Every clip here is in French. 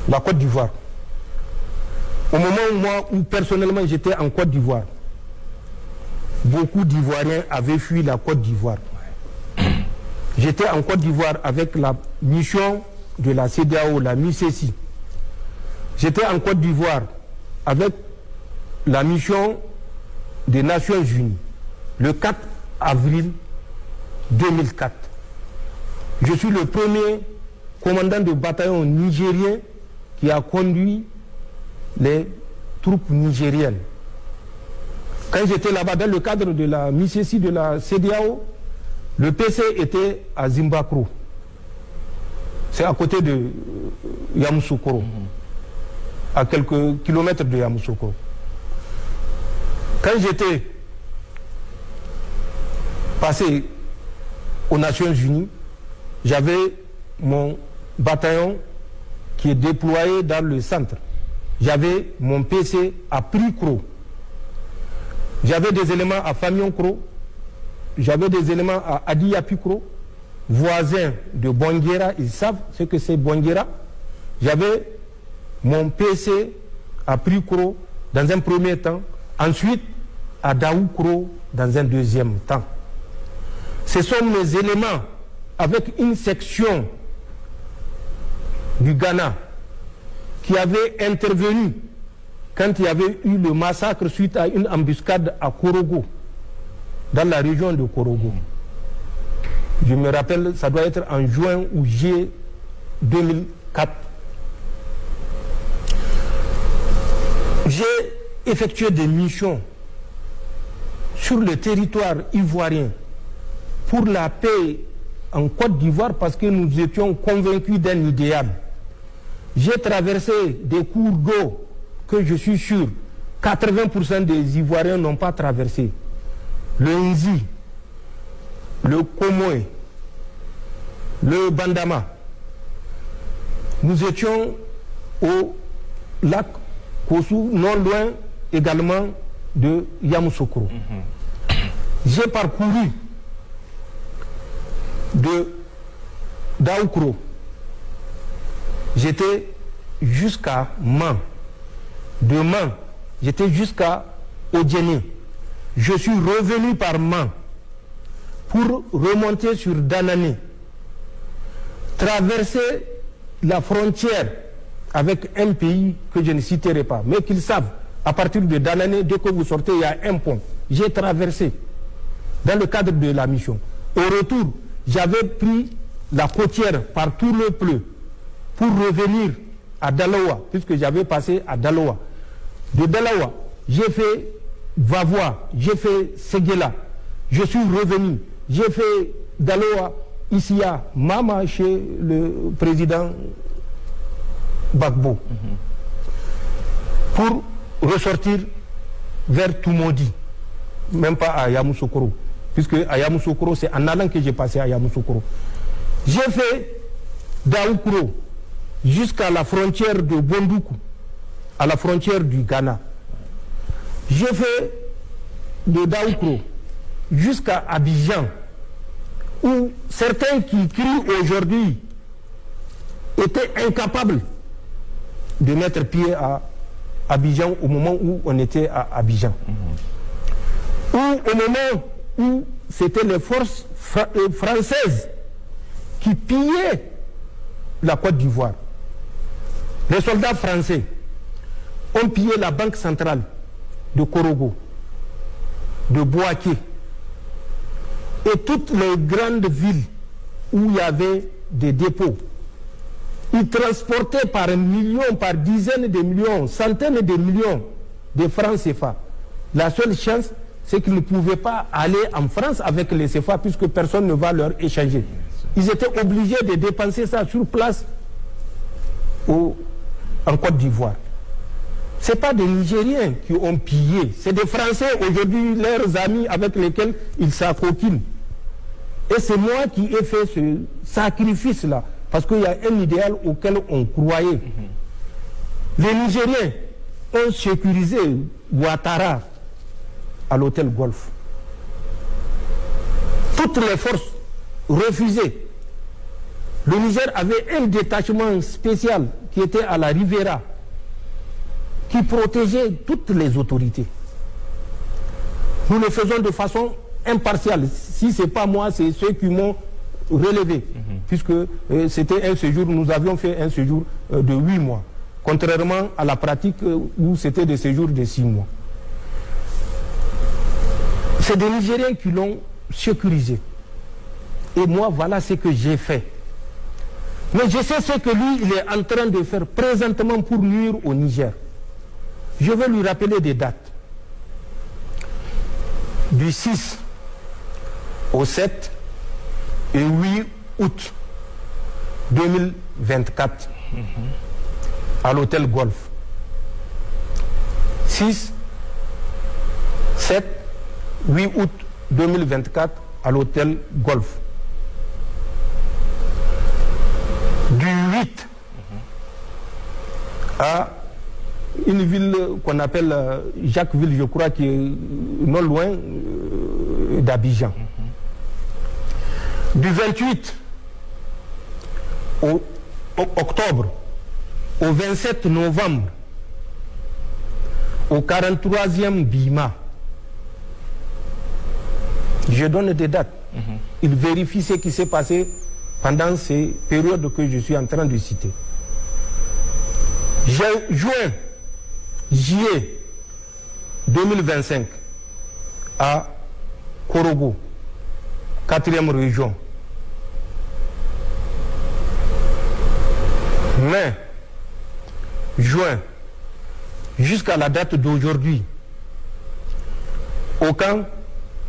La Côte d'Ivoire. Au moment où personnellement j'étais en Côte d'Ivoire, beaucoup d'Ivoiriens avaient fui la Côte d'Ivoire. J'étais en Côte d'Ivoire avec la mission de la CEDEAO, la MICESI. J'étais en Côte d'Ivoire avec la mission des Nations Unies le 4 avril 2004. Je suis le premier commandant de bataillon nigérien qui a conduit les troupes nigériennes. Quand j'étais là-bas dans le cadre de la MICESI de la CEDEAO, le PC était à Zimbabwe. C'est à côté de Yamoussoukro, à quelques kilomètres de Yamoussoukro. Quand j'étais passé aux Nations Unies, j'avais mon bataillon qui est déployé dans le centre. J'avais mon PC à Pricro. J'avais des éléments à Famionkro. J'avais des éléments à Adiyapikro, voisins de Bonguera. Ils savent ce que c'est Bonguera. J'avais mon PC à Pricro dans un premier temps. Ensuite, à Daoukro dans un deuxième temps. Ce sont mes éléments avec une section du Ghana qui avait intervenu quand il y avait eu le massacre suite à une embuscade à Korogo, dans la région de Korogo. Je me rappelle, ça doit être en juin ou juillet 2004. J'ai effectué des missions sur le territoire ivoirien pour la paix en Côte d'Ivoire parce que nous étions convaincus d'un idéal. J'ai traversé des cours d'eau que je suis sûr 80% des Ivoiriens n'ont pas traversé. Le Nzi, le Komoé, le Bandama. Nous étions au lac Kossou, non loin également de Yamoussoukro. J'ai parcouru de Daoukro. J'étais jusqu'à Man. De Man, j'étais jusqu'à Odjéné. Je suis revenu par Man pour remonter sur Danané, traverser la frontière avec un pays que je ne citerai pas, mais qu'ils savent, à partir de Danané, dès que vous sortez, il y a un pont. J'ai traversé dans le cadre de la mission. Au retour, j'avais pris la côtière par tout le pleu pour revenir à Dalawa, puisque j'avais passé à Dalawa. De Dalawa, j'ai fait Vavois, j'ai fait Séguéla, je suis revenu, j'ai fait Dalawa, ici à Mama, chez le président Gbagbo, pour ressortir vers Toumoudi, même pas à Yamoussoukro, puisque à Yamoussoukro, c'est en allant que j'ai passé à Yamoussoukro. J'ai fait Daoukro jusqu'à la frontière de Bondoukou, à la frontière du Ghana. J'ai fait de Daoukro jusqu'à Abidjan, où certains qui crient aujourd'hui étaient incapables de mettre pied à Abidjan au moment où on était à Abidjan. Ou au moment où c'était les forces françaises qui pillaient la Côte d'Ivoire. Les soldats français ont pillé la banque centrale de Korogo, de Bouaké, et toutes les grandes villes où il y avait des dépôts. Ils transportaient par millions, par dizaines de millions, centaines de millions de francs CFA. La seule chance, c'est qu'ils ne pouvaient pas aller en France avec les CFA puisque personne ne va leur échanger. Ils étaient obligés de dépenser ça sur place en Côte d'Ivoire. Ce n'est pas des Nigériens qui ont pillé, c'est des Français aujourd'hui, leurs amis avec lesquels ils s'acoquinent. Et c'est moi qui ai fait ce sacrifice-là, parce qu'il y a un idéal auquel on croyait. Les Nigériens ont sécurisé Ouattara à l'hôtel Golf. Toutes les forces refusaient. Le Niger avait un détachement spécial qui était à la Riviera, qui protégeait toutes les autorités. Nous le faisons de façon impartiale. Si ce n'est pas moi, c'est ceux qui m'ont relevé. Puisque c'était un séjour, nous avions fait un séjour de 8 mois. Contrairement à la pratique où c'était des séjours de 6 mois. C'est des Nigériens qui l'ont sécurisé. Et moi, voilà ce que j'ai fait. Mais je sais ce que lui, il est en train de faire présentement pour nuire au Niger. Je vais lui rappeler des dates. Du 6 au 7 et 8 août 2024 à l'hôtel Golf. 6, 7, 8 août 2024 à l'hôtel Golf. Du 8 à une ville qu'on appelle Jacquesville, je crois, qui est non loin d'Abidjan. Du 28 au octobre au 27 novembre au 43e Bima. Je donne des dates. Il vérifie ce qui s'est passé pendant ces périodes que je suis en train de citer. Juin, juillet 2025 à Korogo, 4e région. Mai, juin, jusqu'à la date d'aujourd'hui, au camp,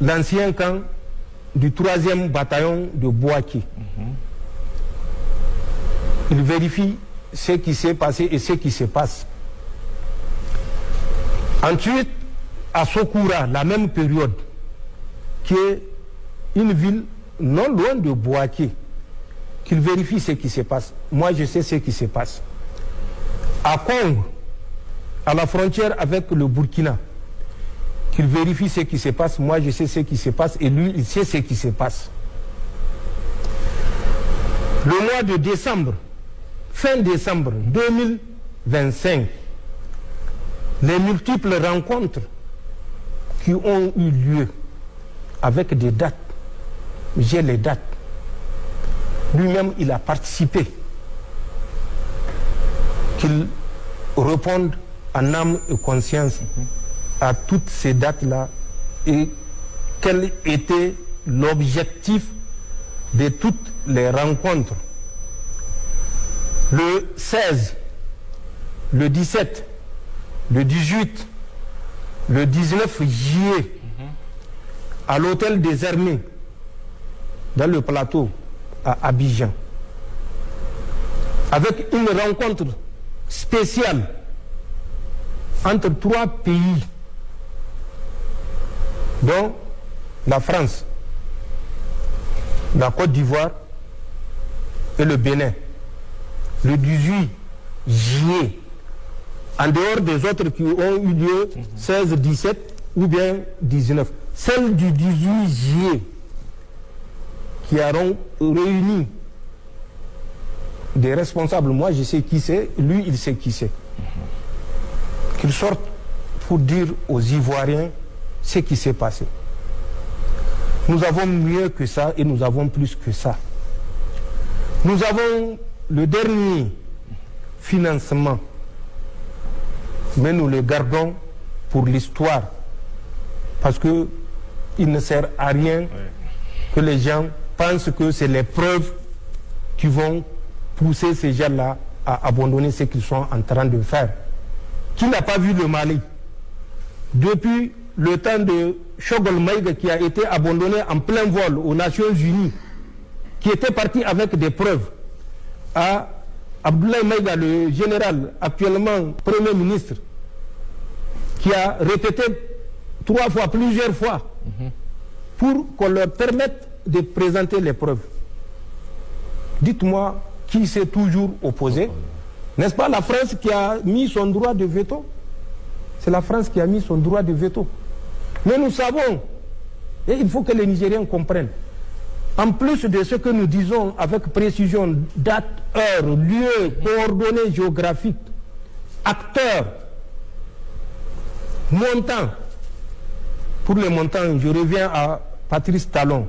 l'ancien camp du 3e bataillon de Bouaké. Il vérifie ce qui s'est passé et ce qui se passe. Ensuite, à Sokoura, la même période, qui est une ville non loin de Bouaké, qu'il vérifie ce qui se passe. Moi, je sais ce qui se passe. À Kong, à la frontière avec le Burkina, qu'il vérifie ce qui se passe. Moi, je sais ce qui se passe et lui, il sait ce qui se passe. Le mois de décembre, fin décembre 2025, les multiples rencontres qui ont eu lieu avec des dates, j'ai les dates. Lui-même, il a participé. Qu'il réponde en âme et conscience à toutes ces dates-là et quel était l'objectif de toutes les rencontres. Le 16, le 17, le 18, le 19 juillet, à l'hôtel des Armées, dans le plateau, à Abidjan, avec une rencontre spéciale entre 3 pays, dont la France, la Côte d'Ivoire et le Bénin, le 18 juillet, en dehors des autres qui ont eu lieu 16, 17 ou bien 19. Celle du 18 juillet, qui auront réuni des responsables, moi je sais qui c'est, lui il sait qui c'est. Qu'ils sortent pour dire aux Ivoiriens ce qui s'est passé. Nous avons mieux que ça et nous avons plus que ça. Nous avons le dernier financement, mais nous le gardons pour l'histoire, parce qu'il ne sert à rien que les gens pensent que c'est les preuves qui vont pousser ces gens-là à abandonner ce qu'ils sont en train de faire. Qui n'a pas vu le Mali? Depuis le temps de Choguel Maïga, qui a été abandonné en plein vol aux Nations Unies, qui était parti avec des preuves, à Abdoulaye Maïga, le général, actuellement Premier ministre, qui a répété 3 fois, plusieurs fois, pour qu'on leur permette de présenter les preuves. Dites-moi qui s'est toujours opposé. N'est-ce pas la France qui a mis son droit de veto? C'est la France qui a mis son droit de veto. Mais nous savons, et il faut que les Nigériens comprennent, En plus de ce que nous disons avec précision, date, heure, lieu, coordonnées géographiques, acteurs, montant. Pour les montants, je reviens à Patrice Talon.